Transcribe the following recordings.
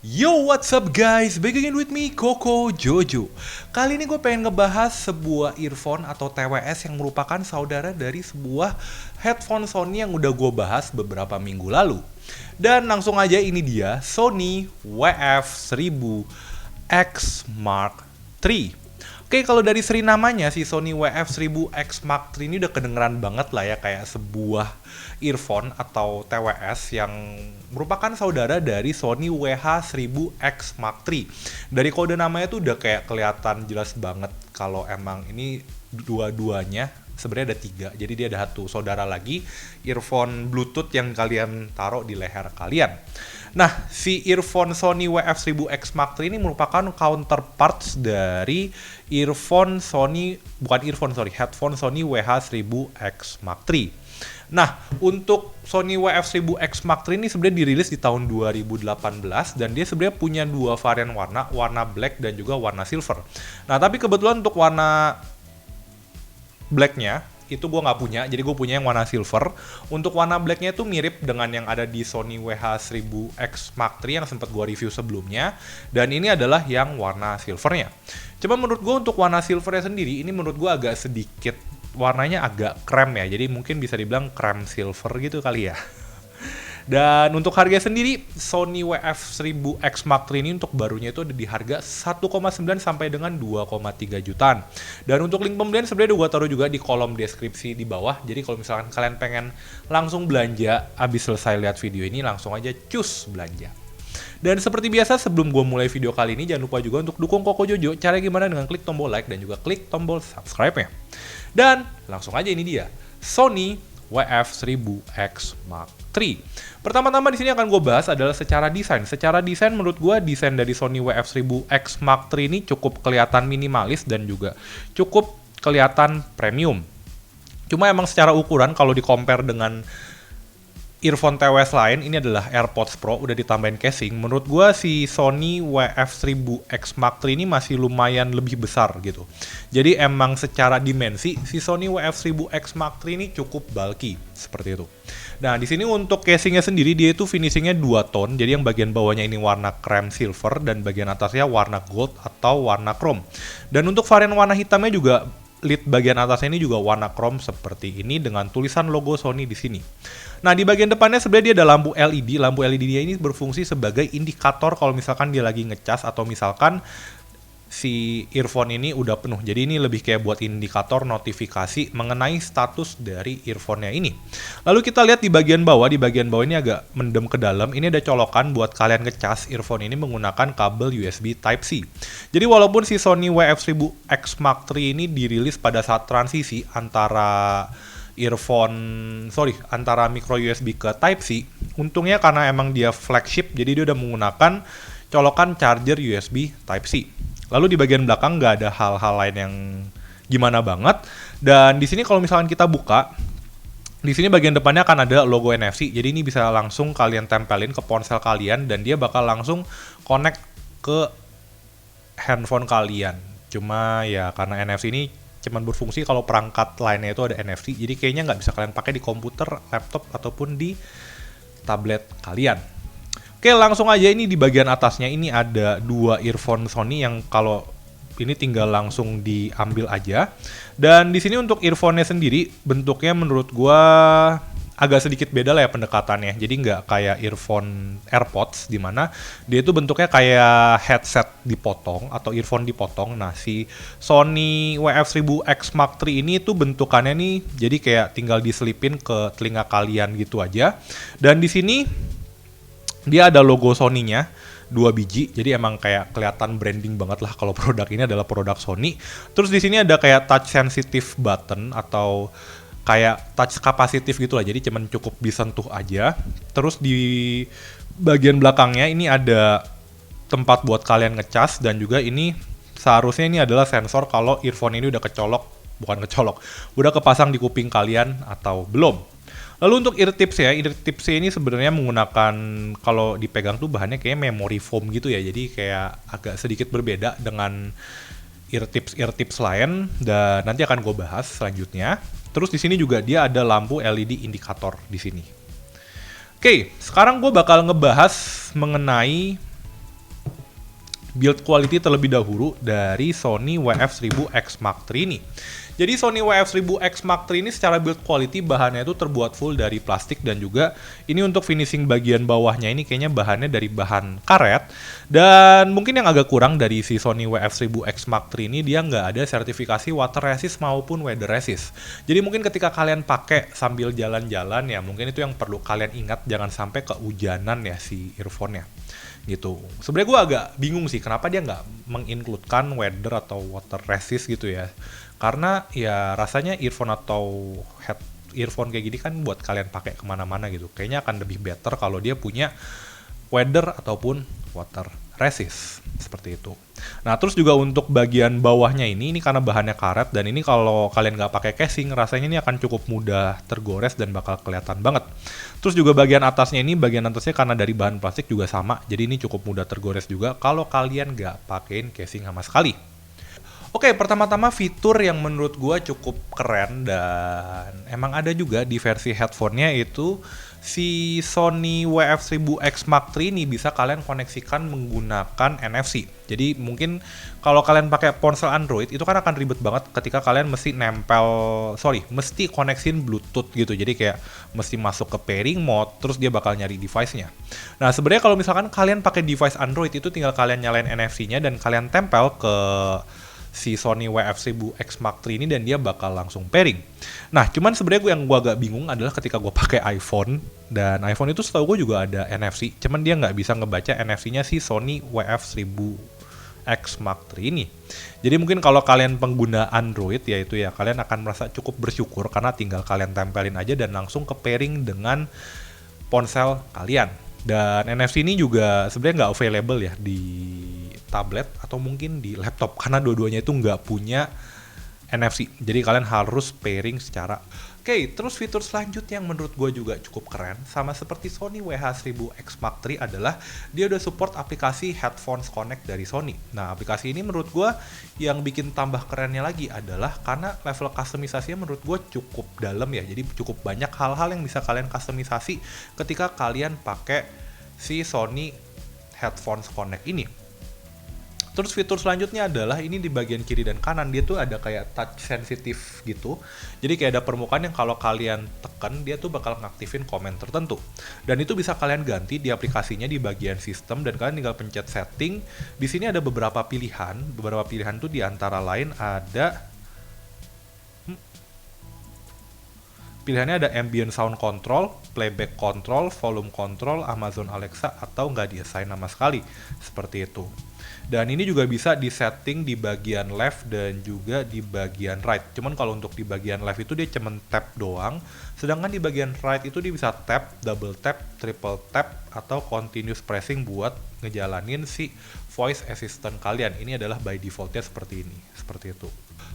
Yo, what's up guys? Back again with me, Koko Jojo. Kali ini gue pengen ngebahas sebuah earphone atau TWS yang merupakan saudara dari sebuah headphone Sony yang udah gue bahas beberapa minggu lalu. Dan langsung aja ini dia, Sony WF-1000X Mark III. Oke, kalau dari seri namanya, si Sony WF-1000X Mark III ini udah kedengeran banget lah ya, kayak sebuah earphone atau TWS yang merupakan saudara dari Sony WH-1000X Mark III. Dari kode namanya tuh udah kayak kelihatan jelas banget kalau emang ini dua-duanya sebenarnya ada tiga. Jadi dia ada satu saudara lagi, earphone Bluetooth yang kalian taruh di leher kalian. Nah, si earphone Sony WF-1000X Mark III ini merupakan counterparts dari headphone Sony WH-1000X Mark III. Nah, untuk Sony WF-1000X Mark III ini sebenarnya dirilis di tahun 2018 dan dia sebenarnya punya dua varian warna black dan juga warna silver. Nah, tapi kebetulan untuk warna blacknya itu gue nggak punya, jadi gue punya yang warna silver. Untuk warna blacknya itu mirip dengan yang ada di Sony WH-1000X Mark III yang sempat gue review sebelumnya, dan ini adalah yang warna silvernya. Cuma menurut gue untuk warna silvernya sendiri, ini menurut gue agak sedikit, warnanya agak krem ya, jadi mungkin bisa dibilang krem silver gitu kali ya. Dan untuk harga sendiri, Sony WF-1000X Mark III ini untuk barunya itu ada di harga 1,9 sampai dengan 2,3 jutaan. Dan untuk link pembelian sebenarnya gue taruh juga di kolom deskripsi di bawah. Jadi kalau misalkan kalian pengen langsung belanja, abis selesai lihat video ini langsung aja cus belanja. Dan seperti biasa sebelum gue mulai video kali ini, jangan lupa juga untuk dukung Koko Jojo. Caranya gimana? Dengan klik tombol like dan juga klik tombol subscribe-nya. Dan langsung aja ini dia, Sony WF-1000X Mark III. Pertama-tama di sini akan gue bahas adalah secara desain. Secara desain menurut gue desain dari Sony WF-1000X Mark III ini cukup kelihatan minimalis dan juga cukup kelihatan premium. Cuma emang secara ukuran kalau di-compare dengan earphone TWS lain, ini adalah AirPods Pro, udah ditambahin casing. Menurut gue si Sony WF-1000X Mark III ini masih lumayan lebih besar gitu. Jadi emang secara dimensi, si Sony WF-1000X Mark III ini cukup bulky, seperti itu. Nah, di sini untuk casingnya sendiri, dia itu finishingnya 2 tone. Jadi yang bagian bawahnya ini warna krem silver, dan bagian atasnya warna gold atau warna chrome. Dan untuk varian warna hitamnya juga, lid bagian atasnya ini juga warna chrome seperti ini dengan tulisan logo Sony di sini. Nah, di bagian depannya sebenarnya dia ada lampu LED. Lampu LED-nya ini berfungsi sebagai indikator kalau misalkan dia lagi ngecas atau misalkan si earphone ini udah penuh. Jadi ini lebih kayak buat indikator notifikasi mengenai status dari earphone-nya ini. Lalu kita lihat di bagian bawah ini agak mendem ke dalam. Ini ada colokan buat kalian ngecas earphone ini menggunakan kabel USB Type-C. Jadi walaupun si Sony WF-1000X Mark III ini dirilis pada saat transisi antara antara micro USB ke Type-C, untungnya karena emang dia flagship, jadi dia udah menggunakan colokan charger USB Type-C. Lalu di bagian belakang nggak ada hal-hal lain yang gimana banget. Dan di sini kalau misalkan kita buka, di sini bagian depannya akan ada logo NFC. Jadi ini bisa langsung kalian tempelin ke ponsel kalian dan dia bakal langsung connect ke handphone kalian. Cuma ya karena NFC ini cuman berfungsi kalau perangkat lainnya itu ada NFC. Jadi kayaknya nggak bisa kalian pakai di komputer, laptop, ataupun di tablet kalian. Oke, langsung aja ini di bagian atasnya ini ada dua earphone Sony yang kalau ini tinggal langsung diambil aja. Dan di sini untuk earphone-nya sendiri bentuknya menurut gua agak sedikit beda lah ya pendekatannya. Jadi nggak kayak earphone AirPods di mana dia itu bentuknya kayak headset dipotong atau earphone dipotong. Nah, si Sony WF-1000X Mark III ini tuh bentukannya nih jadi kayak tinggal diselipin ke telinga kalian gitu aja. Dan di sini dia ada logo Sony-nya 2 biji, jadi emang kayak kelihatan branding banget lah kalau produk ini adalah produk Sony. Terus di sini ada kayak touch sensitive button atau kayak touch capacitive gitu lah, jadi cuman cukup disentuh aja. Terus di bagian belakangnya ini ada tempat buat kalian ngecas dan juga ini seharusnya ini adalah sensor kalau earphone ini udah udah kepasang di kuping kalian atau belum. Lalu untuk ear tips ini sebenarnya menggunakan, kalau dipegang tuh bahannya kayak memory foam gitu ya, jadi kayak agak sedikit berbeda dengan ear tips lain, dan nanti akan gue bahas selanjutnya. Terus di sini juga dia ada lampu LED indikator di sini. Oke, sekarang gue bakal ngebahas mengenai build quality terlebih dahulu dari Sony WF-1000X Mark III ini. Jadi Sony WF-1000X Mark III ini secara build quality bahannya itu terbuat full dari plastik, dan juga ini untuk finishing bagian bawahnya ini kayaknya bahannya dari bahan karet. Dan mungkin yang agak kurang dari si Sony WF-1000X Mark III ini, dia nggak ada sertifikasi water resist maupun weather resist. Jadi mungkin ketika kalian pakai sambil jalan-jalan ya, mungkin itu yang perlu kalian ingat, jangan sampai kehujanan ya si earphone-nya gitu. Sebenarnya gue agak bingung sih kenapa dia nggak mengincludekan weather atau water resist gitu ya. Karena ya rasanya earphone atau earphone kayak gini kan buat kalian pakai kemana-mana gitu. Kayaknya akan lebih better kalau dia punya weather ataupun water resist seperti itu. Nah, terus juga untuk bagian bawahnya ini karena bahannya karet, dan ini kalau kalian nggak pakai casing rasanya ini akan cukup mudah tergores dan bakal kelihatan banget. Terus juga bagian atasnya karena dari bahan plastik juga sama, jadi ini cukup mudah tergores juga kalau kalian nggak pakein casing sama sekali. Oke, pertama-tama fitur yang menurut gua cukup keren dan emang ada juga di versi headphone-nya, itu si Sony WF-1000X Mark III ini bisa kalian koneksikan menggunakan NFC. Jadi mungkin kalau kalian pakai ponsel Android itu kan akan ribet banget ketika kalian mesti koneksin Bluetooth gitu. Jadi kayak mesti masuk ke pairing mode, terus dia bakal nyari device-nya. Nah, sebenarnya kalau misalkan kalian pakai device Android itu tinggal kalian nyalain NFC-nya dan kalian tempel ke si Sony WF-1000X Mark III ini dan dia bakal langsung pairing. Nah, cuman sebenarnya yang gue agak bingung adalah ketika gue pakai iPhone, dan iPhone itu setahu gue juga ada NFC, cuman dia nggak bisa ngebaca NFC-nya si Sony WF-1000X Mark III ini. Jadi mungkin kalau kalian pengguna Android ya kalian akan merasa cukup bersyukur karena tinggal kalian tempelin aja dan langsung ke pairing dengan ponsel kalian. Dan NFC ini juga sebenarnya nggak available ya di tablet atau mungkin di laptop, karena dua-duanya itu nggak punya NFC. Jadi kalian harus pairing secara. Oke, terus fitur selanjutnya yang menurut gue juga cukup keren, sama seperti Sony WH-1000X Mark III, adalah dia udah support aplikasi Headphones Connect dari Sony. Nah, aplikasi ini menurut gue yang bikin tambah kerennya lagi adalah karena level customisasinya menurut gue cukup dalam ya. Jadi cukup banyak hal-hal yang bisa kalian customisasi ketika kalian pakai si Sony Headphones Connect ini. Terus fitur selanjutnya adalah ini di bagian kiri dan kanan dia tuh ada kayak touch sensitif gitu. Jadi kayak ada permukaan yang kalau kalian tekan dia tuh bakal ngaktifin komen tertentu. Dan itu bisa kalian ganti di aplikasinya di bagian sistem, dan kalian tinggal pencet setting. Di sini ada beberapa pilihan. Beberapa pilihan tuh di antara lain ada pilihannya ada ambient sound control, playback control, volume control, Amazon Alexa, atau nggak di-assign sama sekali. Seperti itu. Dan ini juga bisa di-setting di bagian left dan juga di bagian right. Cuman kalau untuk di bagian left itu dia cuma tap doang. Sedangkan di bagian right itu dia bisa tap, double tap, triple tap, atau continuous pressing buat ngejalanin si voice assistant kalian. Ini adalah by defaultnya seperti ini. Seperti itu.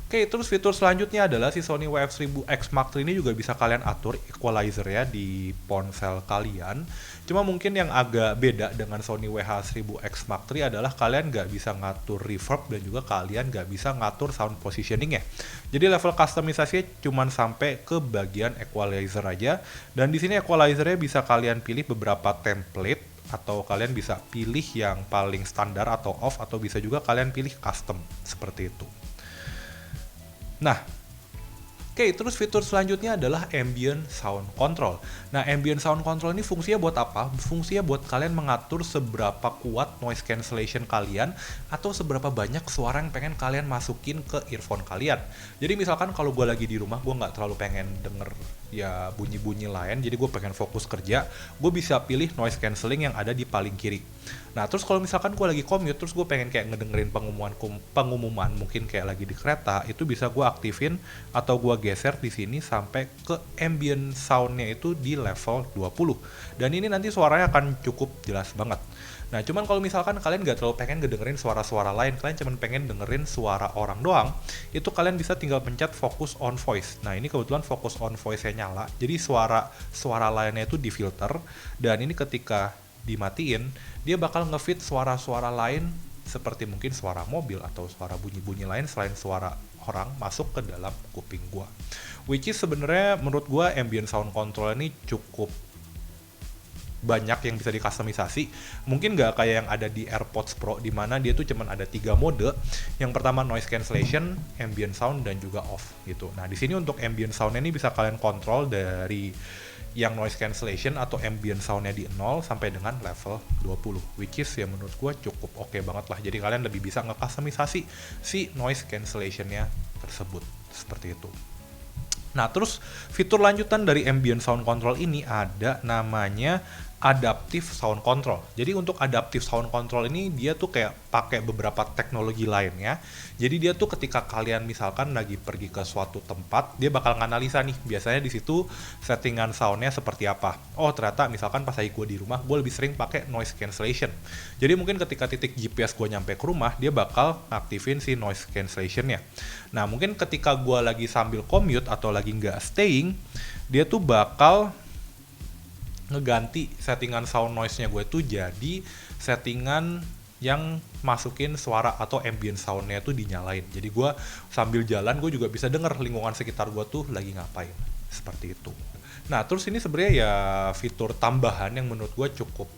Oke, terus fitur selanjutnya adalah si Sony WF-1000X Mark III ini juga bisa kalian atur equalizer ya di ponsel kalian. Cuma mungkin yang agak beda dengan Sony WH-1000X Mark III adalah kalian nggak bisa ngatur reverb dan juga kalian nggak bisa ngatur sound positioning ya. Jadi level customisasinya cuma sampai ke bagian equalizer aja. Dan di sini equalizernya bisa kalian pilih beberapa template, atau kalian bisa pilih yang paling standar atau off, atau bisa juga kalian pilih custom seperti itu. Nah, oke, terus fitur selanjutnya adalah ambient sound control. Nah, ambient sound control ini fungsinya buat apa? Fungsinya buat kalian mengatur seberapa kuat noise cancellation kalian atau seberapa banyak suara yang pengen kalian masukin ke earphone kalian. Jadi misalkan kalau gue lagi di rumah, gue nggak terlalu pengen denger ya bunyi-bunyi lain, jadi gue pengen fokus kerja, gue bisa pilih noise cancelling yang ada di paling kiri. Nah, terus kalau misalkan gue lagi commute, terus gue pengen kayak ngedengerin pengumuman mungkin kayak lagi di kereta, itu bisa gue aktifin atau gue geser di sini sampai ke ambient soundnya itu di level 20. Dan ini nanti suaranya akan cukup jelas banget. Nah, cuman kalau misalkan kalian nggak terlalu pengen ngedengerin suara-suara lain, kalian cuma pengen dengerin suara orang doang, itu kalian bisa tinggal pencet focus on voice. Nah, ini kebetulan focus on voice-nya nyala, jadi suara lainnya itu difilter, dan ini ketika dimatiin, dia bakal ngefit suara-suara lain seperti mungkin suara mobil atau suara bunyi-bunyi lain selain suara orang masuk ke dalam kuping gua. Which is sebenarnya menurut gua ambient sound control ini cukup banyak yang bisa dikustomisasi. Mungkin nggak kayak yang ada di AirPods Pro, di mana dia tuh cuman ada 3 mode. Yang pertama noise cancellation, ambient sound, dan juga off gitu. Nah di sini untuk ambient soundnya ini bisa kalian kontrol dari yang noise cancellation atau ambient soundnya di 0 sampai dengan level 20, which is ya menurut gue cukup oke banget lah. Jadi kalian lebih bisa nge-customisasi si noise cancellationnya tersebut, seperti itu. Nah terus fitur lanjutan dari ambient sound control ini ada namanya adaptive sound control. Jadi untuk adaptive sound control ini dia tuh kayak pakai beberapa teknologi lainnya. Jadi dia tuh ketika kalian misalkan lagi pergi ke suatu tempat, dia bakal nganalisa nih, biasanya di situ settingan soundnya seperti apa. Oh ternyata misalkan pas lagi gue di rumah, gue lebih sering pakai noise cancellation. Jadi mungkin ketika titik GPS gue nyampe ke rumah, dia bakal aktifin si noise cancellationnya. Nah mungkin ketika gue lagi sambil commute atau lagi nggak staying, dia tuh bakal ngeganti settingan sound noise-nya gue tuh jadi settingan yang masukin suara atau ambient sound-nya tuh dinyalain. Jadi gue sambil jalan gue juga bisa denger lingkungan sekitar gue tuh lagi ngapain. Seperti itu. Nah terus ini sebenarnya ya fitur tambahan yang menurut gue cukup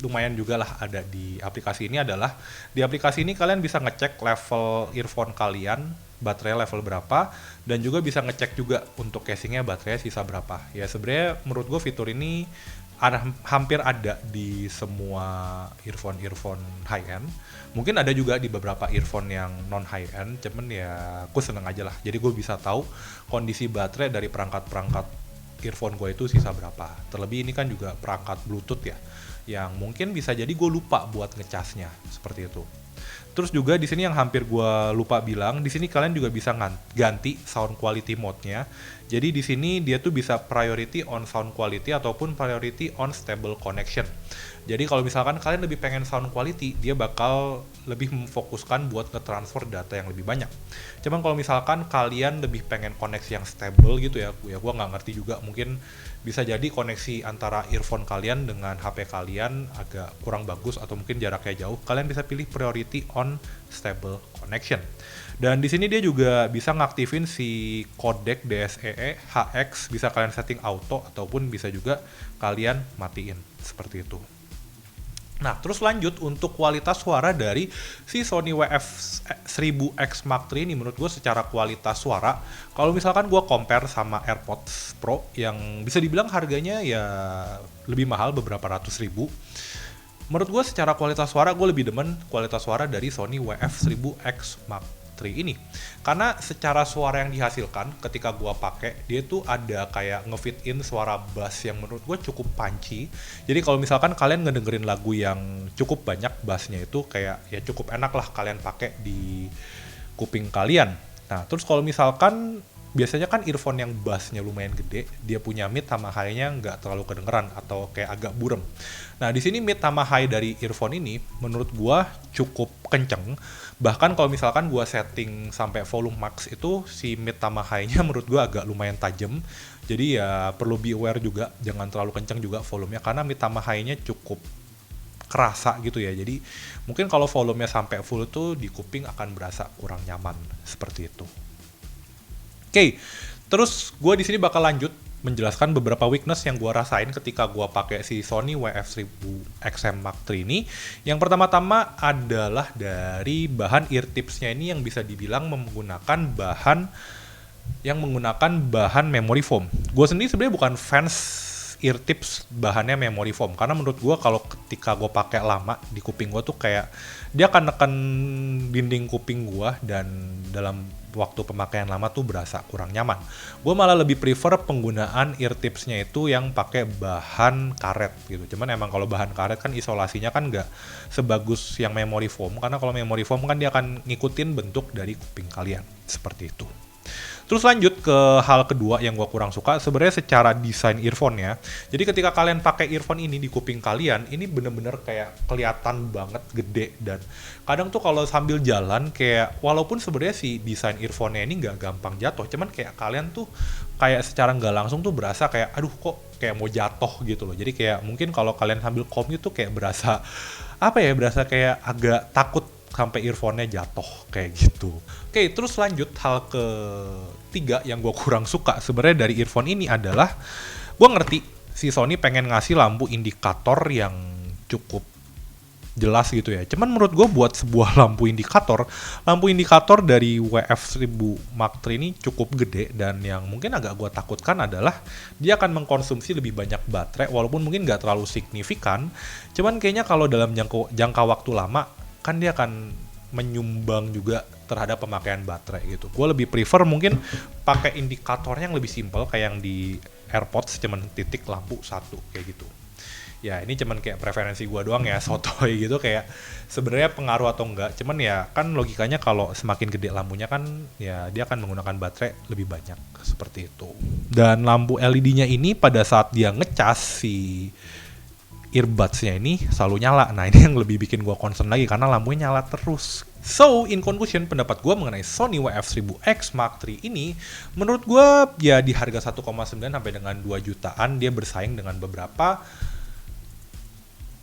lumayan juga lah ada di aplikasi ini adalah di aplikasi ini kalian bisa ngecek level earphone kalian, baterai level berapa, dan juga bisa ngecek juga untuk casingnya baterainya sisa berapa. Ya sebenarnya menurut gue fitur ini hampir ada di semua earphone high end. Mungkin ada juga di beberapa earphone yang non high end, cuman ya aku seneng aja lah. Jadi gue bisa tahu kondisi baterai dari perangkat-perangkat earphone gue itu sisa berapa. Terlebih ini kan juga perangkat Bluetooth ya, yang mungkin bisa jadi gue lupa buat ngecasnya seperti itu. Terus juga di sini yang hampir gue lupa bilang, di sini kalian juga bisa ganti sound quality mode-nya. Jadi di sini dia tuh bisa priority on sound quality ataupun priority on stable connection. Jadi kalau misalkan kalian lebih pengen sound quality, dia bakal lebih memfokuskan buat nge-transfer data yang lebih banyak. Cuman kalau misalkan kalian lebih pengen koneksi yang stable gitu ya gue nggak ngerti juga, mungkin bisa jadi koneksi antara earphone kalian dengan HP kalian agak kurang bagus atau mungkin jaraknya jauh, kalian bisa pilih priority on stable connection. Dan di sini dia juga bisa ngaktifin si codec DSEE HX, bisa kalian setting auto ataupun bisa juga kalian matiin seperti itu. Nah, terus lanjut untuk kualitas suara dari si Sony WF-1000X Mark III ini menurut gue secara kualitas suara, kalau misalkan gue compare sama AirPods Pro yang bisa dibilang harganya ya lebih mahal beberapa ratus ribu, menurut gue secara kualitas suara gue lebih demen kualitas suara dari Sony WF-1000X Mark III ini. Karena secara suara yang dihasilkan ketika gua pakai, dia tuh ada kayak ngefit in suara bass yang menurut gua cukup punchy. Jadi kalau misalkan kalian ngedengerin lagu yang cukup banyak bassnya itu kayak ya cukup enak lah kalian pakai di kuping kalian. Nah, terus kalau misalkan biasanya kan earphone yang bassnya lumayan gede, dia punya mid sama high-nya nggak terlalu kedengeran atau kayak agak burem. Nah, di sini mid sama high dari earphone ini menurut gua cukup kenceng. Bahkan kalau misalkan gua setting sampai volume max itu si mid sama high-nya menurut gua agak lumayan tajam. Jadi ya perlu be aware juga, jangan terlalu kenceng juga volumenya karena mid sama high-nya cukup kerasa gitu ya. Jadi mungkin kalau volumenya sampai full tuh di kuping akan berasa kurang nyaman seperti itu. Oke, terus gue di sini bakal lanjut menjelaskan beberapa weakness yang gue rasain ketika gue pakai si Sony WF-1000XM Mark III ini. Yang pertama-tama adalah dari bahan ear tips-nya ini yang bisa dibilang menggunakan bahan memory foam. Gue sendiri sebenarnya bukan fans ear tips bahannya memory foam karena menurut gue kalau ketika gue pakai lama di kuping gue tuh kayak dia akan neken dinding kuping gue dan dalam waktu pemakaian lama tuh berasa kurang nyaman. Gue malah lebih prefer penggunaan ear tipsnya itu yang pakai bahan karet gitu. Cuman emang kalau bahan karet kan isolasinya kan nggak sebagus yang memory foam karena kalau memory foam kan dia akan ngikutin bentuk dari kuping kalian seperti itu. Terus lanjut ke hal kedua yang gue kurang suka sebenarnya secara desain earphone-nya. Jadi ketika kalian pakai earphone ini di kuping kalian, ini bener-bener kayak kelihatan banget gede dan kadang tuh kalau sambil jalan kayak walaupun sebenarnya si desain earphone-nya ini nggak gampang jatuh, cuman kayak kalian tuh kayak secara nggak langsung tuh berasa kayak aduh kok kayak mau jatuh gitu loh. Jadi kayak mungkin kalau kalian sambil commute tuh kayak berasa berasa kayak agak takut sampai earphone-nya jatuh kayak gitu. Oke, terus lanjut hal ketiga yang gue kurang suka sebenarnya dari earphone ini adalah gue ngerti si Sony pengen ngasih lampu indikator yang cukup jelas gitu ya. Cuman menurut gue buat sebuah lampu indikator dari WF1000 Mark III ini cukup gede, dan yang mungkin agak gue takutkan adalah dia akan mengkonsumsi lebih banyak baterai, walaupun mungkin nggak terlalu signifikan. Cuman kayaknya kalau dalam jangka waktu lama kan dia akan menyumbang juga terhadap pemakaian baterai gitu. Gue lebih prefer mungkin pakai indikatornya yang lebih simpel kayak yang di AirPods, cuman titik lampu satu kayak gitu. Ya ini cuman kayak preferensi gue doang ya, sotoy gitu, kayak sebenarnya pengaruh atau enggak. Cuman ya kan logikanya kalau semakin gede lampunya kan ya dia akan menggunakan baterai lebih banyak, seperti itu. Dan lampu LED-nya ini pada saat dia ngecas si earbuds-nya ini selalu nyala. Nah ini yang lebih bikin gue concern lagi karena lampunya nyala terus. So, in conclusion, pendapat gue mengenai Sony WF1000X Mark III ini, menurut gue ya di harga 1,9 sampai dengan 2 jutaan dia bersaing dengan beberapa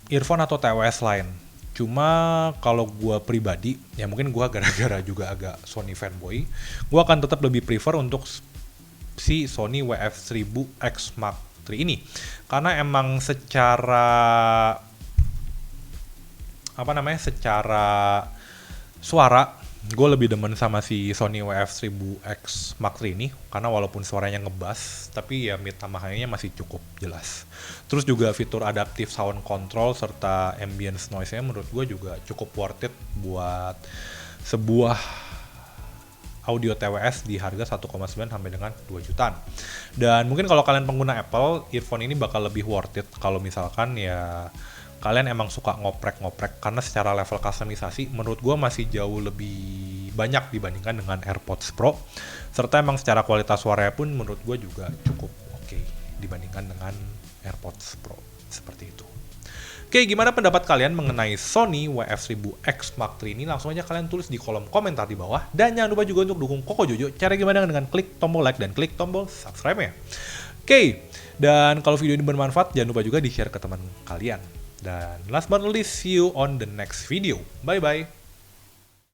earphone atau TWS lain. Cuma kalau gue pribadi, ya mungkin gue gara-gara juga agak Sony fanboy, gue akan tetap lebih prefer untuk si Sony WF1000X Mark III ini. Karena emang secara suara, gue lebih demen sama si Sony WF1000X Mark III ini, karena walaupun suaranya ngebass, tapi ya mid sama high-nya masih cukup jelas. Terus juga fitur adaptive sound control serta ambience noise-nya menurut gue juga cukup worth it buat sebuah audio TWS di harga 1,9 sampai dengan 2 jutaan. Dan mungkin kalau kalian pengguna Apple, earphone ini bakal lebih worth it kalau misalkan ya kalian emang suka ngoprek-ngoprek, karena secara level customisasi menurut gue masih jauh lebih banyak dibandingkan dengan AirPods Pro, serta emang secara kualitas suaranya pun menurut gue juga cukup oke dibandingkan dengan AirPods Pro, seperti itu. Oke, gimana pendapat kalian mengenai Sony WF1000X Mark III ini? Langsung aja kalian tulis di kolom komentar di bawah, dan jangan lupa juga untuk dukung Koko Jojo. Cara gimana dengan klik tombol like dan klik tombol subscribe-nya. Oke, dan kalau video ini bermanfaat jangan lupa juga di-share ke teman kalian. Dan last but not least, see you on the next video. Bye-bye.